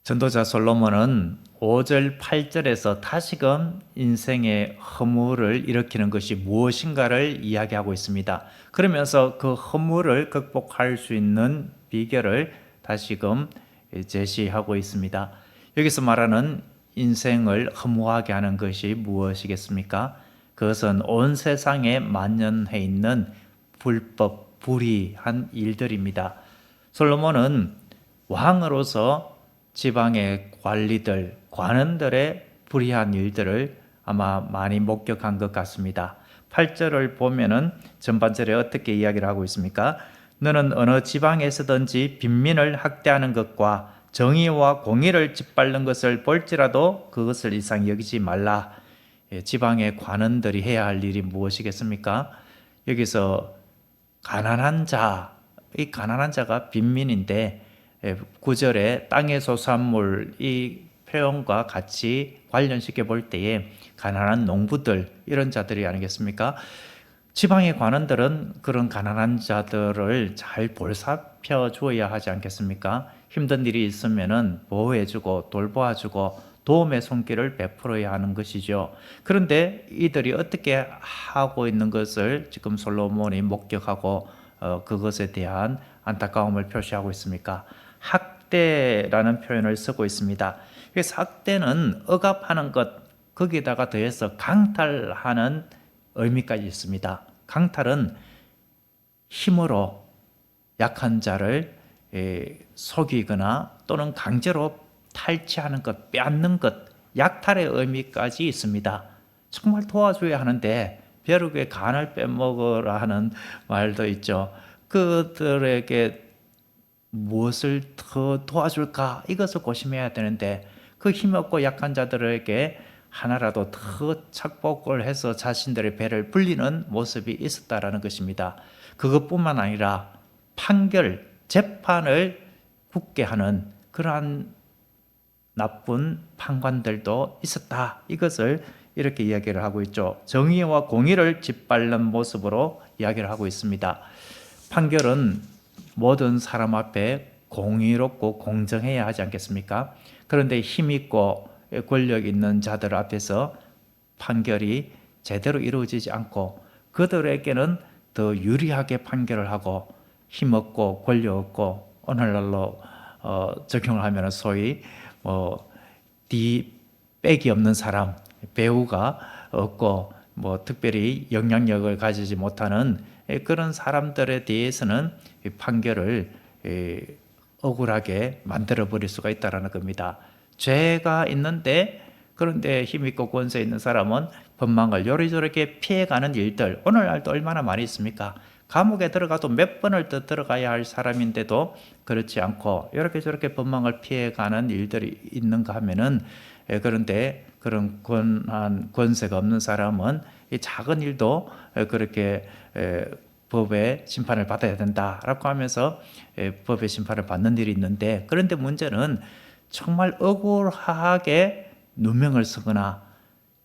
전도자 솔로몬은 5절, 8절에서 다시금 인생의 허물을 일으키는 것이 무엇인가를 이야기하고 있습니다. 그러면서 그 허물을 극복할 수 있는 비결을 다시금 제시하고 있습니다. 여기서 말하는 인생을 허무하게 하는 것이 무엇이겠습니까? 그것은 온 세상에 만연해 있는 불법, 불의한 일들입니다. 솔로몬은 왕으로서 지방의 관리들, 관원들의 불의한 일들을 아마 많이 목격한 것 같습니다. 8절을 보면은 전반절에 어떻게 이야기를 하고 있습니까? 너는 어느 지방에서든지 빈민을 학대하는 것과 정의와 공의를 짓밟는 것을 볼지라도 그것을 이상히 여기지 말라. 지방의 관원들이 해야 할 일이 무엇이겠습니까? 여기서 가난한 자, 이 가난한 자가 빈민인데 9절에 땅의 소산물 이 표현과 같이 관련시켜 볼 때에 가난한 농부들 이런 자들이 아니겠습니까? 지방의 관원들은 그런 가난한 자들을 잘 볼살펴 주어야 하지 않겠습니까? 힘든 일이 있으면은 보호해주고 돌보아주고 도움의 손길을 베풀어야 하는 것이죠. 그런데 이들이 어떻게 하고 있는 것을 지금 솔로몬이 목격하고 그것에 대한 안타까움을 표시하고 있습니까? 학대라는 표현을 쓰고 있습니다. 그래서 학대는 억압하는 것, 거기에다가 더해서 강탈하는 의미까지 있습니다. 강탈은 힘으로 약한 자를 속이거나 또는 강제로 탈취하는 것, 빼앗는 것, 약탈의 의미까지 있습니다. 정말 도와줘야 하는데 벼룩의 간을 빼먹으라 하는 말도 있죠. 그들에게 무엇을 더 도와줄까? 이것을 고심해야 되는데 그 힘없고 약한 자들에게 하나라도 더 착복을 해서 자신들의 배를 불리는 모습이 있었다라는 것입니다. 그것뿐만 아니라 판결, 재판을 굳게 하는 그러한 나쁜 판관들도 있었다. 이것을 이렇게 이야기를 하고 있죠. 정의와 공의를 짓밟는 모습으로 이야기를 하고 있습니다. 판결은 모든 사람 앞에 공의롭고 공정해야 하지 않겠습니까? 그런데 힘있고 권력 있는 자들 앞에서 판결이 제대로 이루어지지 않고 그들에게는 더 유리하게 판결을 하고 힘없고 권력 없고 오늘날로 적용을 하면 소위 백이 없는 사람, 배우가 없고 특별히 영향력을 가지지 못하는 그런 사람들에 대해서는 판결을 억울하게 만들어 버릴 수가 있다는 겁니다. 죄가 있는데 그런데 힘있고 권세 있는 사람은 법망을 요리조리 피해가는 일들 오늘날도 얼마나 많이 있습니까? 감옥에 들어가도 몇 번을 더 들어가야 할 사람인데도 그렇지 않고 이렇게 저렇게 법망을 피해가는 일들이 있는가 하면은 그런데 그런 권세가 없는 사람은 이 작은 일도 그렇게 법의 심판을 받아야 된다라고 하면서 법의 심판을 받는 일이 있는데 그런데 문제는 정말 억울하게 누명을 쓰거나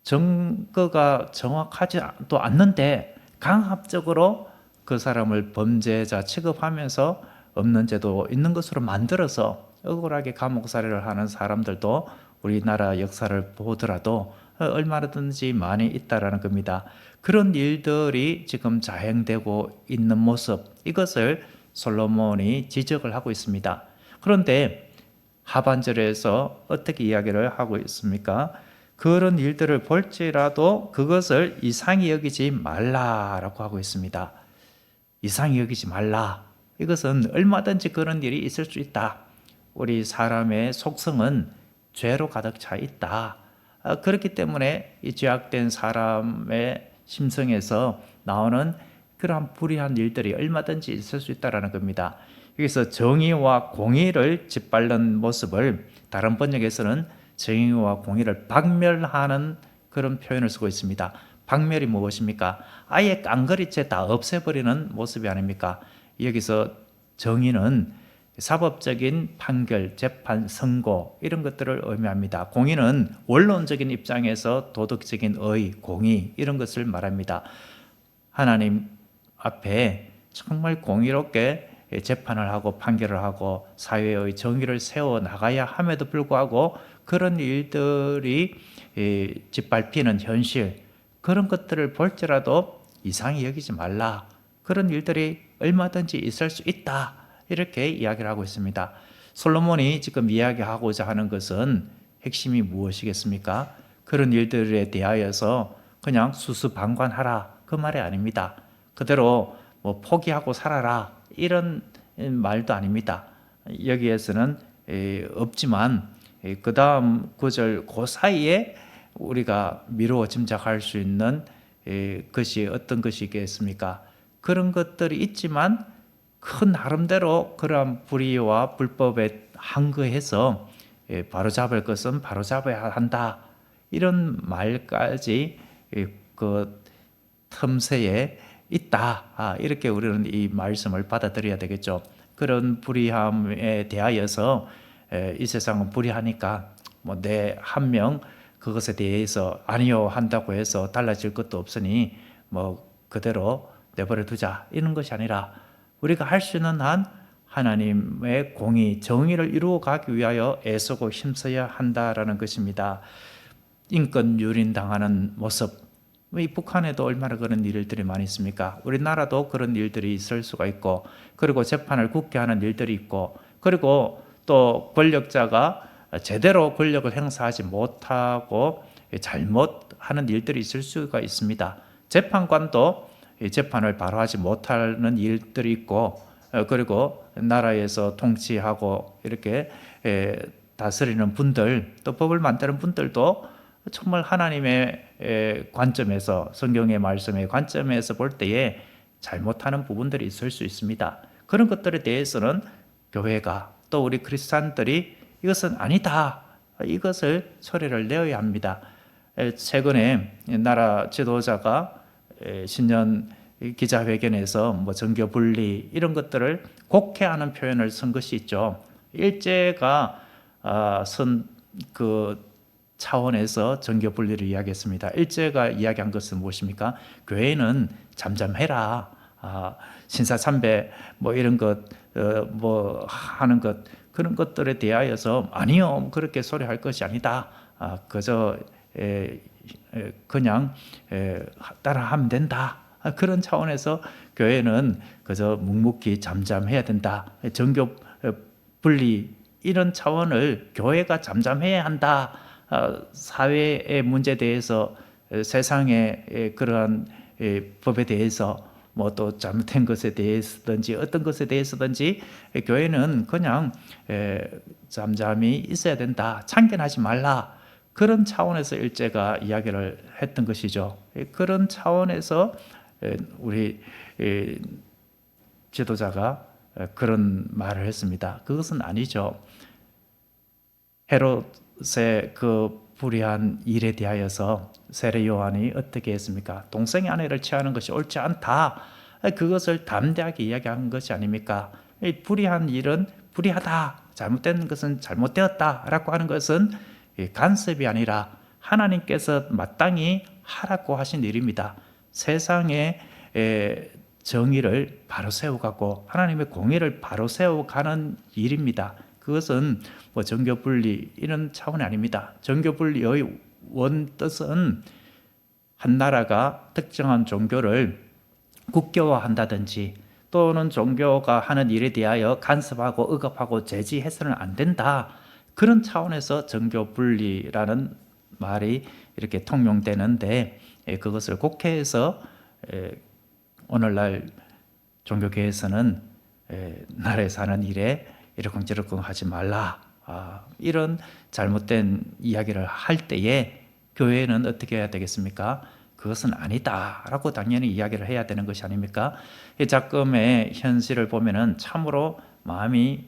증거가 정확하지도 않는데 강압적으로 그 사람을 범죄자 취급하면서 없는 죄도 있는 것으로 만들어서 억울하게 감옥살이를 하는 사람들도 우리나라 역사를 보더라도 얼마든지 많이 있다라는 겁니다. 그런 일들이 지금 자행되고 있는 모습, 이것을 솔로몬이 지적을 하고 있습니다. 그런데 하반절에서 어떻게 이야기를 하고 있습니까? 그런 일들을 볼지라도 그것을 이상히 여기지 말라라고 하고 있습니다. 이상히 여기지 말라. 이것은 얼마든지 그런 일이 있을 수 있다. 우리 사람의 속성은 죄로 가득 차 있다. 그렇기 때문에 이 죄악된 사람의 심성에서 나오는 그러한 불의한 일들이 얼마든지 있을 수 있다는 겁니다. 여기서 정의와 공의를 짓밟는 모습을 다른 번역에서는 정의와 공의를 박멸하는 그런 표현을 쓰고 있습니다. 박멸이 무엇입니까? 아예 깡그리째 다 없애버리는 모습이 아닙니까? 여기서 정의는 사법적인 판결, 재판, 선고 이런 것들을 의미합니다. 공의는 원론적인 입장에서 도덕적인 의, 공의 이런 것을 말합니다. 하나님 앞에 정말 공의롭게 재판을 하고 판결을 하고 사회의 정의를 세워 나가야 함에도 불구하고 그런 일들이 짓밟히는 현실, 그런 것들을 볼지라도 이상히 여기지 말라. 그런 일들이 얼마든지 있을 수 있다. 이렇게 이야기를 하고 있습니다. 솔로몬이 지금 이야기하고자 하는 것은 핵심이 무엇이겠습니까? 그런 일들에 대하여서 그냥 수수방관하라, 그 말이 아닙니다. 그대로 뭐 포기하고 살아라, 이런 말도 아닙니다. 여기에서는 없지만 그 다음 구절 그 사이에 우리가 미루어 짐작할 수 있는 것이 어떤 것이겠습니까? 그런 것들이 있지만 그 나름대로 그러한 불의와 불법에 항거해서 바로잡을 것은 바로잡아야 한다, 이런 말까지 그 틈새에 있다. 이렇게 우리는 이 말씀을 받아들여야 되겠죠. 그런 불의함에 대하여서 이 세상은 불의하니까 뭐 내 한 명 그것에 대해서 아니요 한다고 해서 달라질 것도 없으니 뭐 그대로 내버려 두자, 이런 것이 아니라 우리가 할 수 있는 한 하나님의 공의, 정의를 이루어 가기 위하여 애쓰고 힘써야 한다라는 것입니다. 인권 유린당하는 모습, 이 북한에도 얼마나 그런 일들이 많이 있습니까? 우리나라도 그런 일들이 있을 수가 있고, 그리고 재판을 굳게 하는 일들이 있고, 그리고 또 권력자가 제대로 권력을 행사하지 못하고 잘못하는 일들이 있을 수가 있습니다. 재판관도 재판을 바로 하지 못하는 일들이 있고, 그리고 나라에서 통치하고 이렇게 다스리는 분들, 또 법을 만드는 분들도 정말 하나님의 관점에서, 성경의 말씀의 관점에서 볼 때에 잘못하는 부분들이 있을 수 있습니다. 그런 것들에 대해서는 교회가, 또 우리 크리스찬들이 이것은 아니다, 이것을 소리를 내어야 합니다. 최근에 나라 지도자가 신년 기자회견에서 뭐 정교 분리 이런 것들을 곡해하는 표현을 쓴 것이 있죠. 일제가 선 그 차원에서 정교 분리를 이야기했습니다. 일제가 이야기한 것은 무엇입니까? 교회는 잠잠해라, 신사참배 뭐 이런 것 뭐 하는 것, 그런 것들에 대하여서 아니요, 그렇게 소리할 것이 아니다. 그저 그냥 따라하면 된다. 그런 차원에서 교회는 그저 묵묵히 잠잠해야 된다. 정교 분리, 이런 차원을 교회가 잠잠해야 한다. 사회의 문제에 대해서, 세상의 그러한 법에 대해서, 뭐 또 잘못된 것에 대해서든지 어떤 것에 대해서든지 교회는 그냥 잠잠히 있어야 된다. 참견하지 말라. 그런 차원에서 일제가 이야기를 했던 것이죠. 그런 차원에서 우리 지도자가 그런 말을 했습니다. 그것은 아니죠. 헤롯의 그 불의한 일에 대하여서 세례 요한이 어떻게 했습니까? 동생의 아내를 취하는 것이 옳지 않다. 그것을 담대하게 이야기한 것이 아닙니까? 불의한 일은 불의하다, 잘못된 것은 잘못되었다라고 하는 것은 간섭이 아니라 하나님께서 마땅히 하라고 하신 일입니다. 세상의 정의를 바로 세워가고 하나님의 공의를 바로 세워가는 일입니다. 그것은 뭐 정교분리 이런 차원이 아닙니다. 정교분리의 원뜻은 한 나라가 특정한 종교를 국교화한다든지, 또는 종교가 하는 일에 대하여 간섭하고 억압하고 제지해서는 안 된다, 그런 차원에서 정교분리라는 말이 이렇게 통용되는데, 그것을 곡해해서 오늘날 종교계에서는 나라에 사는 일에 이러쿵저러쿵 하지 말라, 이런 잘못된 이야기를 할 때에 교회는 어떻게 해야 되겠습니까? 그것은 아니다라고 당연히 이야기를 해야 되는 것이 아닙니까? 이 작금의 현실을 보면은 참으로 마음이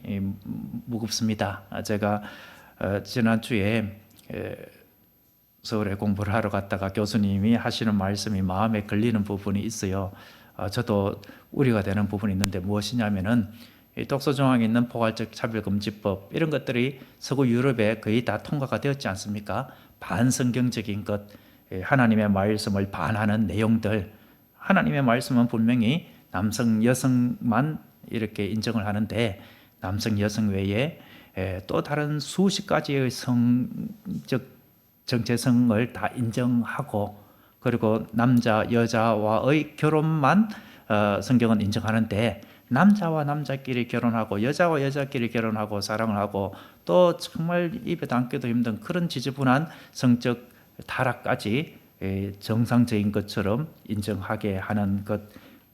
무겁습니다. 제가 지난주에 서울에 공부를 하러 갔다가 교수님이 하시는 말씀이 마음에 걸리는 부분이 있어요. 저도 우려가 되는 부분이 있는데, 무엇이냐면은 독소조항에 있는 포괄적 차별금지법, 이런 것들이 서구 유럽에 거의 다 통과가 되었지 않습니까? 반성경적인 것, 하나님의 말씀을 반하는 내용들, 하나님의 말씀은 분명히 남성, 여성만 이렇게 인정을 하는데 남성, 여성 외에 또 다른 수십 가지의 성적 정체성을 다 인정하고 그리고 남자, 여자와의 결혼만 성경은 인정하는데 남자와 남자끼리 결혼하고 여자와 여자끼리 결혼하고 사랑을 하고 또 정말 입에 담기도 힘든 그런 지저분한 성적 타락까지 정상적인 것처럼 인정하게 하는 것,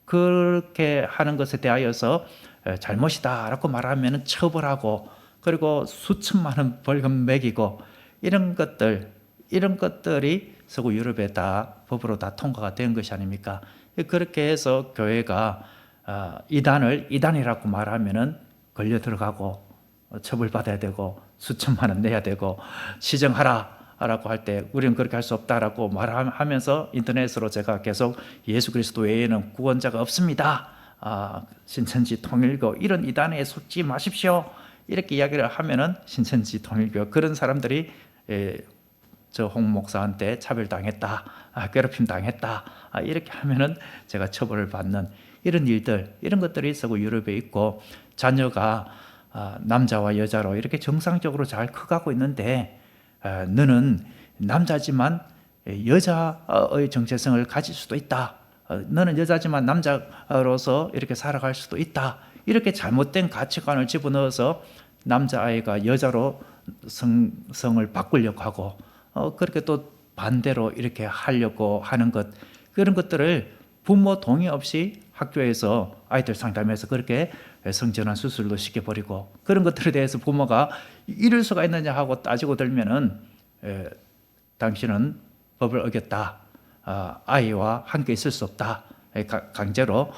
그렇게 하는 것에 대하여서 잘못이다라고 말하면 처벌하고 그리고 수천만 원 벌금 매기고 이런 것들이 서구 유럽에 다 법으로 다 통과가 된 것이 아닙니까? 그렇게 해서 교회가 이단이라고 말하면은 걸려 들어가고 처벌받아야 되고 수천만 원 내야 되고 시정하라라고 할 때 우리는 그렇게 할 수 없다라고 말하면서 인터넷으로 제가 계속 예수 그리스도 외에는 구원자가 없습니다. 신천지 통일교 이런 이단에 속지 마십시오. 이렇게 이야기를 하면은 신천지 통일교 그런 사람들이 저 홍 목사한테 차별당했다, 괴롭힘 당했다, 이렇게 하면은 제가 처벌을 받는 이런 일들, 이런 것들이 서구 유럽에 있고 자녀가 남자와 여자로 이렇게 정상적으로 잘 커가고 있는데 너는 남자지만 여자의 정체성을 가질 수도 있다. 너는 여자지만 남자로서 이렇게 살아갈 수도 있다. 이렇게 잘못된 가치관을 집어넣어서 남자아이가 여자로 성을 바꾸려고 하고 그렇게 또 반대로 이렇게 하려고 하는 것, 그런 것들을 부모 동의 없이 학교에서 아이들 상담해서 그렇게 성전환 수술도 시켜버리고 그런 것들에 대해서 부모가 이럴 수가 있느냐 하고 따지고 들면은 당신은 법을 어겼다, 아이와 함께 있을 수 없다, 강제로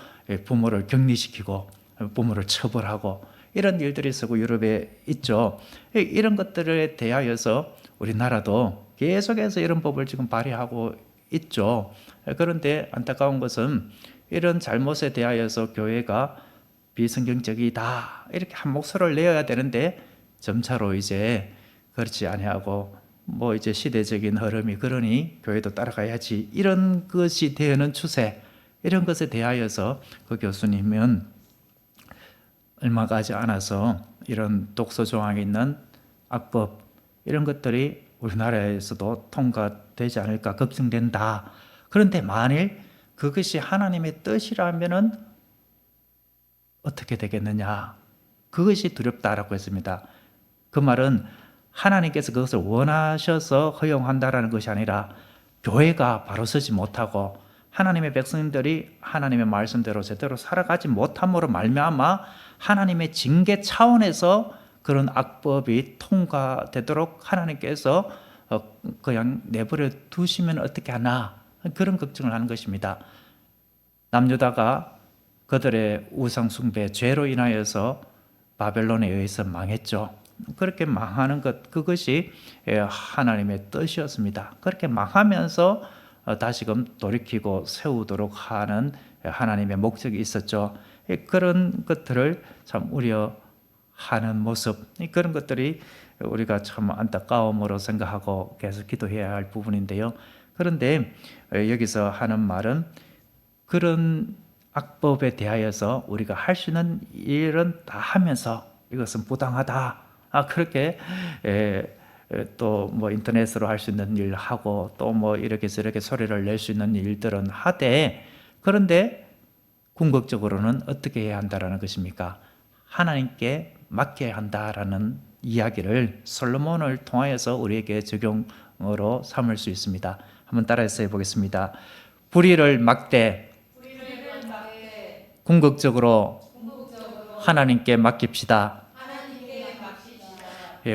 부모를 격리시키고 부모를 처벌하고 이런 일들이 서구 유럽에 있죠. 이런 것들에 대하여서 우리나라도 계속해서 이런 법을 지금 발의하고 있죠. 그런데 안타까운 것은 이런 잘못에 대하여서 교회가 비성경적이다 이렇게 한 목소리를 내어야 되는데 점차로 이제 그렇지 아니하고 뭐 이제 시대적인 흐름이 그러니 교회도 따라가야지 이런 것이 되는 추세, 이런 것에 대하여서 그 교수님은 얼마 가지 않아서 이런 독서 조항에 있는 악법 이런 것들이 우리나라에서도 통과되지 않을까 걱정된다. 그런데 만일 그것이 하나님의 뜻이라면은 어떻게 되겠느냐? 그것이 두렵다라고 했습니다. 그 말은 하나님께서 그것을 원하셔서 허용한다라는 것이 아니라 교회가 바로 서지 못하고 하나님의 백성들이 하나님의 말씀대로 제대로 살아가지 못함으로 말미암아 하나님의 징계 차원에서 그런 악법이 통과되도록 하나님께서 그냥 내버려 두시면 어떻게 하나, 그런 걱정을 하는 것입니다. 남유다가 그들의 우상 숭배 죄로 인하여서 바벨론에 의해서 망했죠. 그렇게 망하는 것, 그것이 하나님의 뜻이었습니다. 그렇게 망하면서 다시금 돌이키고 세우도록 하는 하나님의 목적이 있었죠. 그런 것들을 참 우려하는 모습, 그런 것들이 우리가 참 안타까움으로 생각하고 계속 기도해야 할 부분인데요. 그런데 여기서 하는 말은 그런 악법에 대하여서 우리가 할 수 있는 일은 다 하면서 이것은 부당하다, 그렇게 또 뭐 인터넷으로 할 수 있는 일 하고 또 뭐 이렇게 저렇게 소리를 낼 수 있는 일들은 하되, 그런데 궁극적으로는 어떻게 해야 한다라는 것입니까? 하나님께 맡겨야 한다라는 이야기를 솔로몬을 통하여서 우리에게 적용으로 삼을 수 있습니다. 한번 따라해서 해보겠습니다. 불의를 막되 궁극적으로 하나님께 맡깁시다.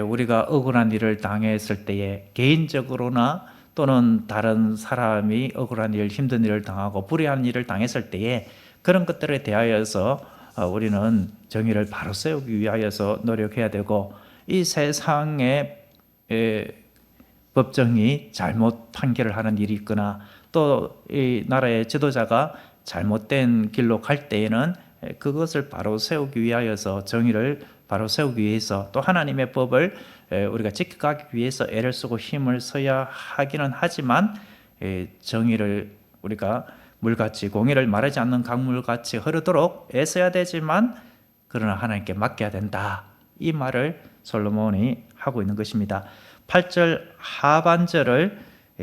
우리가 억울한 일을 당했을 때에 개인적으로나 또는 다른 사람이 억울한 일, 힘든 일을 당하고 불의한 일을 당했을 때에 그런 것들에 대하여서 우리는 정의를 바로 세우기 위하여서 노력해야 되고, 이 세상의 법정이 잘못 판결을 하는 일이 있거나 또 이 나라의 지도자가 잘못된 길로 갈 때에는 그것을 바로 세우기 위하여서, 정의를 바로 세우기 위해서, 또 하나님의 법을 우리가 지켜가기 위해서 애를 쓰고 힘을 써야 하기는 하지만 정의를 우리가 물같이 공의를 마르지 않는 강물같이 흐르도록 애써야 되지만 그러나 하나님께 맡겨야 된다. 이 말을 솔로몬이 하고 있는 것입니다. 8절 하반절을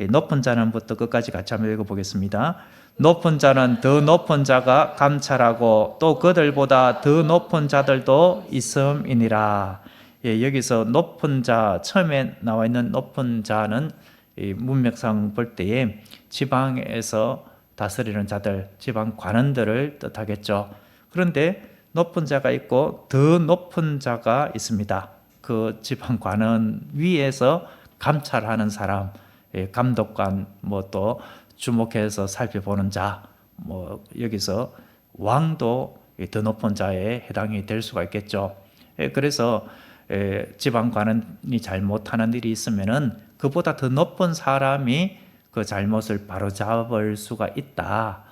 높은 자는부터 끝까지 같이 한번 읽어보겠습니다. 높은 자는 더 높은 자가 감찰하고 또 그들보다 더 높은 자들도 있음이니라. 여기서 높은 자, 처음에 나와 있는 높은 자는 문맥상 볼 때에 지방에서 다스리는 자들, 지방 관원들을 뜻하겠죠. 그런데 높은 자가 있고 더 높은 자가 있습니다. 그 지방 관원 위에서 감찰하는 사람, 감독관, 또 주목해서 살펴보는 자, 여기서 왕도 더 높은 자에 해당이 될 수가 있겠죠. 그래서 지방 관원이 잘못하는 일이 있으면은 그보다 더 높은 사람이 그 잘못을 바로잡을 수가 있다.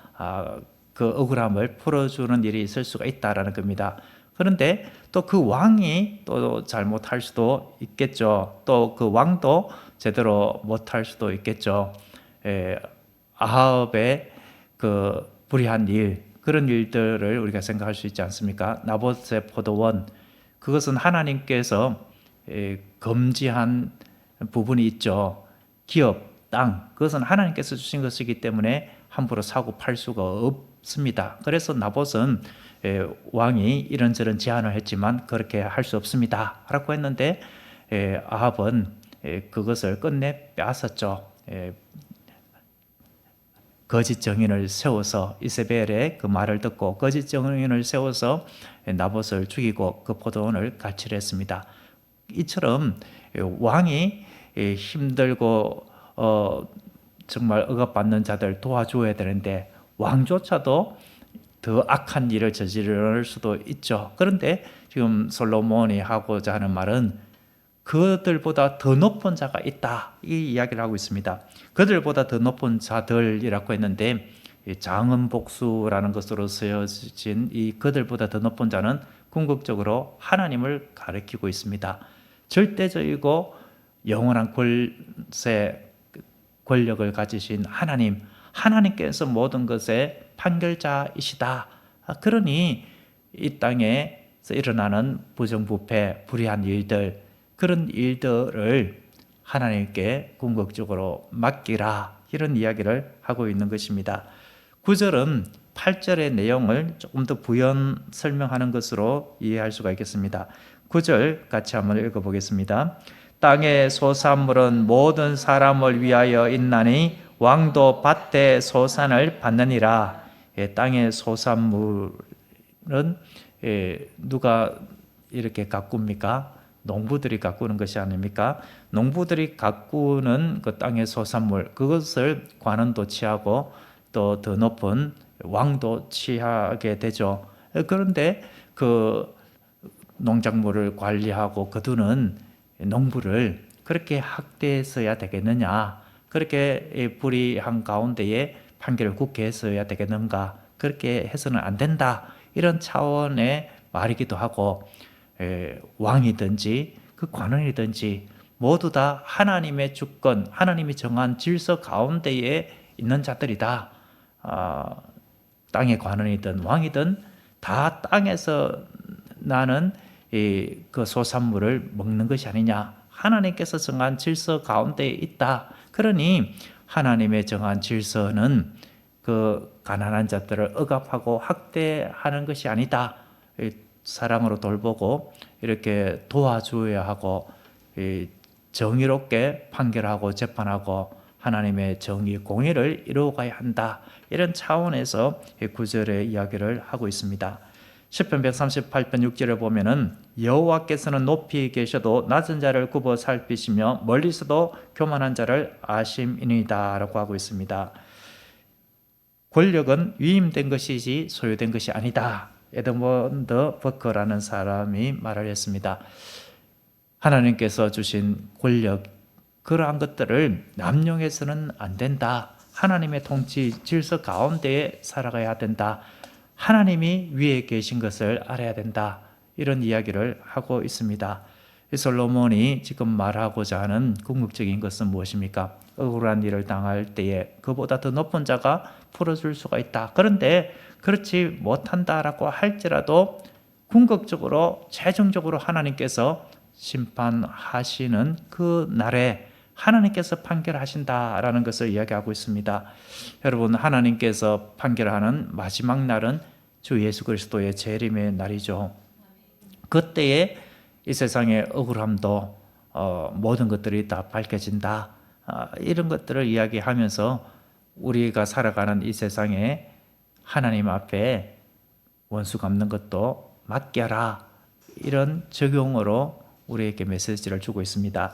그 억울함을 풀어주는 일이 있을 수가 있다라는 겁니다. 그런데 또 그 왕이 또 잘못할 수도 있겠죠. 또 그 왕도 제대로 못할 수도 있겠죠. 아합의 그 불의한 일, 그런 일들을 우리가 생각할 수 있지 않습니까? 나봇의 포도원, 그것은 하나님께서 금지한 부분이 있죠. 기업, 땅, 그것은 하나님께서 주신 것이기 때문에 함부로 사고 팔 수가 없습니다. 그래서 나봇은 왕이 이런저런 제안을 했지만 그렇게 할 수 없습니다 라고 했는데 아합은 그것을 끝내 빼앗았죠. 거짓 증인을 세워서 이세벨의 그 말을 듣고 거짓 증인을 세워서 나봇을 죽이고 그 포도원을 가출했습니다. 이처럼 왕이 힘들고 정말 억압받는 자들 도와줘야 되는데 왕조차도 더 악한 일을 저지를 수도 있죠. 그런데 지금 솔로몬이 하고자 하는 말은 그들보다 더 높은 자가 있다, 이 이야기를 하고 있습니다. 그들보다 더 높은 자들이라고 했는데 장음복수라는 것으로 쓰여진 이 그들보다 더 높은 자는 궁극적으로 하나님을 가리키고 있습니다. 절대적이고 영원한 권력을 가지신 하나님, 하나님께서 모든 것의 판결자이시다. 그러니 이 땅에서 일어나는 부정부패, 불의한 일들, 그런 일들을 하나님께 궁극적으로 맡기라, 이런 이야기를 하고 있는 것입니다. 9절은 8절의 내용을 조금 더 부연 설명하는 것으로 이해할 수가 있겠습니다. 9절 같이 한번 읽어보겠습니다. 땅의 소산물은 모든 사람을 위하여 있나니 왕도 밭의 소산을 받느니라. 땅의 소산물은 누가 이렇게 가꿉니까? 농부들이 가꾸는 것이 아닙니까? 농부들이 가꾸는 그 땅의 소산물, 그것을 관원도 취하고 또 더 높은 왕도 취하게 되죠. 그런데 그 농작물을 관리하고 거두는 농부를 그렇게 학대했어야 되겠느냐? 그렇게 불의한 가운데에 판결을 굳게 했어야 되겠는가? 그렇게 해서는 안 된다, 이런 차원의 말이기도 하고, 왕이든지 그 관원이든지 모두 다 하나님의 주권, 하나님이 정한 질서 가운데에 있는 자들이다. 땅의 관원이든 왕이든 다 땅에서 나는 그 소산물을 먹는 것이 아니냐. 하나님께서 정한 질서 가운데에 있다. 그러니 하나님의 정한 질서는 그 가난한 자들을 억압하고 학대하는 것이 아니다. 사랑으로 돌보고 이렇게 도와줘야 하고, 정의롭게 판결하고 재판하고 하나님의 정의, 공의를 이루어가야 한다. 이런 차원에서 구절의 이야기를 하고 있습니다. 시편 138편 6절에 보면은 여호와께서는 높이 계셔도 낮은 자를 굽어 살피시며 멀리서도 교만한 자를 아심이니이다 라고 하고 있습니다. 권력은 위임된 것이지 소유된 것이 아니다. 에드먼드 버커라는 사람이 말을 했습니다. 하나님께서 주신 권력, 그러한 것들을 남용해서는 안 된다. 하나님의 통치 질서 가운데에 살아가야 된다. 하나님이 위에 계신 것을 알아야 된다. 이런 이야기를 하고 있습니다. 솔로몬이 지금 말하고자 하는 궁극적인 것은 무엇입니까? 억울한 일을 당할 때에 그보다 더 높은 자가 풀어줄 수가 있다. 그런데 그렇지 못한다라고 할지라도 궁극적으로 최종적으로 하나님께서 심판하시는 그 날에 하나님께서 판결하신다라는 것을 이야기하고 있습니다. 여러분, 하나님께서 판결하는 마지막 날은 주 예수 그리스도의 재림의 날이죠. 그때에 이 세상의 억울함도 모든 것들이 다 밝혀진다. 이런 것들을 이야기하면서 우리가 살아가는 이 세상에 하나님 앞에 원수 갚는 것도 맡겨라. 이런 적용으로 우리에게 메시지를 주고 있습니다.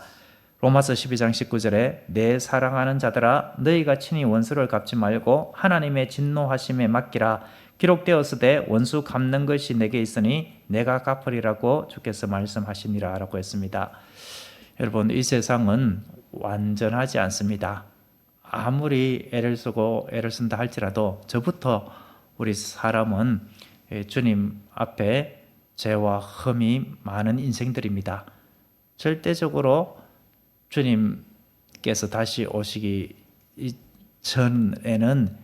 로마서 12장 19절에 내 사랑하는 자들아 너희가 친히 원수를 갚지 말고 하나님의 진노하심에 맡기라. 기록되었으되 원수 갚는 것이 내게 있으니 내가 갚으리라고 주께서 말씀하시니라 라고 했습니다. 여러분, 이 세상은 완전하지 않습니다. 아무리 애를 쓰고 애를 쓴다 할지라도 저부터 우리 사람은 주님 앞에 죄와 흠이 많은 인생들입니다. 절대적으로 주님께서 다시 오시기 전에는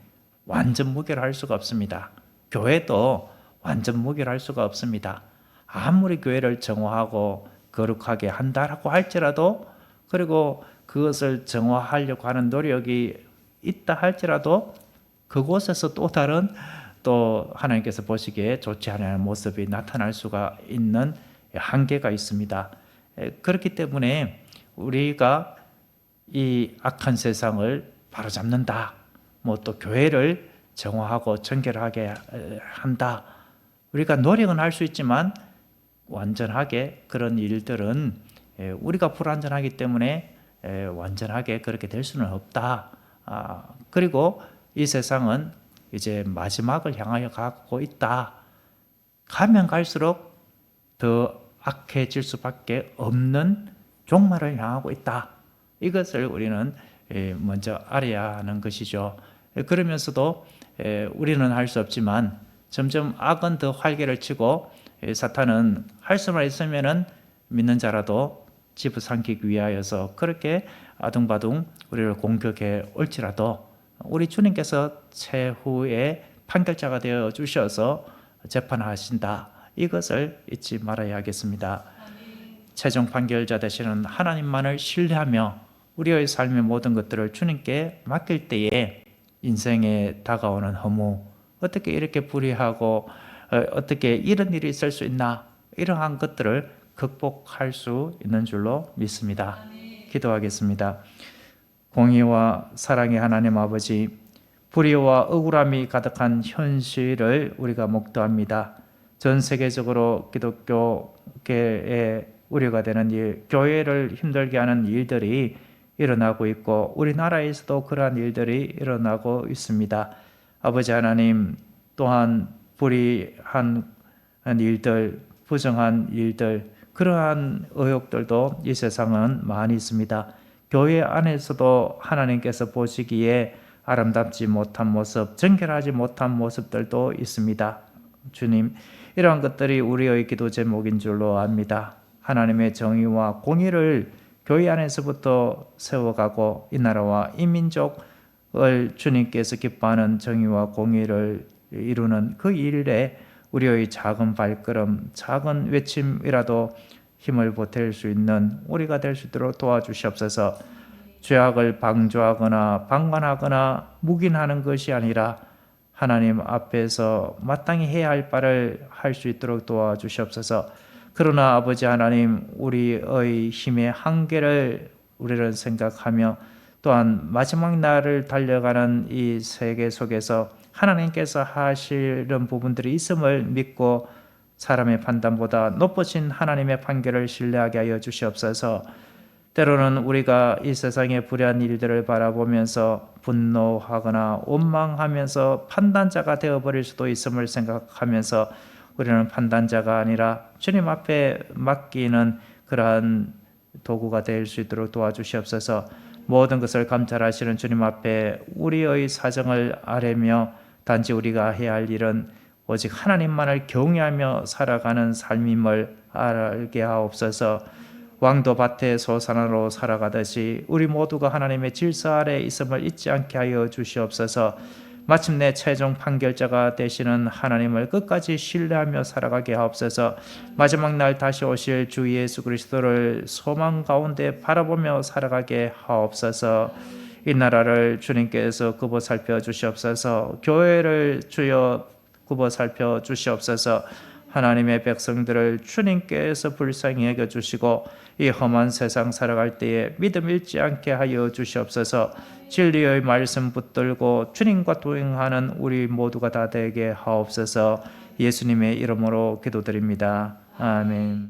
완전 무결할 수가 없습니다. 교회도 완전 무결할 수가 없습니다. 아무리 교회를 정화하고 거룩하게 한다라고 할지라도, 그리고 그것을 정화하려고 하는 노력이 있다 할지라도 그곳에서 또 다른 하나님께서 보시기에 좋지 않은 모습이 나타날 수가 있는 한계가 있습니다. 그렇기 때문에 우리가 이 악한 세상을 바로잡는다, 또 교회를 정화하고 정결하게 한다, 우리가 노력은 할 수 있지만 완전하게 그런 일들은 우리가 불완전하기 때문에 완전하게 그렇게 될 수는 없다. 그리고 이 세상은 이제 마지막을 향하여 가고 있다. 가면 갈수록 더 악해질 수밖에 없는 종말을 향하고 있다. 이것을 우리는 먼저 알아야 하는 것이죠. 그러면서도 우리는 할 수 없지만 점점 악은 더 활개를 치고 사탄은 할 수만 있으면은 믿는 자라도 집어삼키기 위하여서 그렇게 아둥바둥 우리를 공격해 올지라도 우리 주님께서 최후의 판결자가 되어 주셔서 재판하신다. 이것을 잊지 말아야 하겠습니다. 최종 판결자 되시는 하나님만을 신뢰하며 우리의 삶의 모든 것들을 주님께 맡길 때에 인생에 다가오는 허무, 어떻게 이렇게 불의하고 어떻게 이런 일이 있을 수 있나, 이러한 것들을 극복할 수 있는 줄로 믿습니다. 기도하겠습니다. 공의와 사랑의 하나님 아버지, 불의와 억울함이 가득한 현실을 우리가 목도합니다. 전 세계적으로 기독교계에 우려가 되는 일, 교회를 힘들게 하는 일들이 일어나고 있고 우리나라에서도 그러한 일들이 일어나고 있습니다. 아버지 하나님, 또한 불의한 일들, 부정한 일들, 그러한 의혹들도 이 세상은 많이 있습니다. 교회 안에서도 하나님께서 보시기에 아름답지 못한 모습, 정결하지 못한 모습들도 있습니다. 주님, 이러한 것들이 우리의 기도 제목인 줄로 압니다. 하나님의 정의와 공의를 교회 안에서부터 세워가고 이 나라와 이 민족을 주님께서 기뻐하는 정의와 공의를 이루는 그 일에 우리의 작은 발걸음, 작은 외침이라도 힘을 보탤 수 있는 우리가 될 수 있도록 도와주시옵소서. 죄악을 방조하거나 방관하거나 묵인하는 것이 아니라 하나님 앞에서 마땅히 해야 할 바를 할 수 있도록 도와주시옵소서. 그러나 아버지 하나님, 우리의 힘의 한계를 우리를 생각하며 또한 마지막 날을 달려가는 이 세계 속에서 하나님께서 하시는 부분들이 있음을 믿고 사람의 판단보다 높으신 하나님의 판결을 신뢰하게 하여 주시옵소서. 때로는 우리가 이 세상의 불의한 일들을 바라보면서 분노하거나 원망하면서 판단자가 되어버릴 수도 있음을 생각하면서 우리는 판단자가 아니라 주님 앞에 맡기는 그러한 도구가 될 수 있도록 도와주시옵소서. 모든 것을 감찰하시는 주님 앞에 우리의 사정을 아뢰며 단지 우리가 해야 할 일은 오직 하나님만을 경외하며 살아가는 삶임을 알게 하옵소서. 왕도 밭의 소산으로 살아가듯이 우리 모두가 하나님의 질서 아래 있음을 잊지 않게 하여 주시옵소서. 마침내 최종 판결자가 되시는 하나님을 끝까지 신뢰하며 살아가게 하옵소서. 마지막 날 다시 오실 주 예수 그리스도를 소망 가운데 바라보며 살아가게 하옵소서. 이 나라를 주님께서 굽어 살펴 주시옵소서. 교회를 주여 굽어 살펴 주시옵소서. 하나님의 백성들을 주님께서 불쌍히 여겨 주시고 이 험한 세상 살아갈 때에 믿음 잃지 않게 하여 주시옵소서. 진리의 말씀 붙들고 주님과 동행하는 우리 모두가 다 되게 하옵소서. 예수님의 이름으로 기도드립니다. 아멘.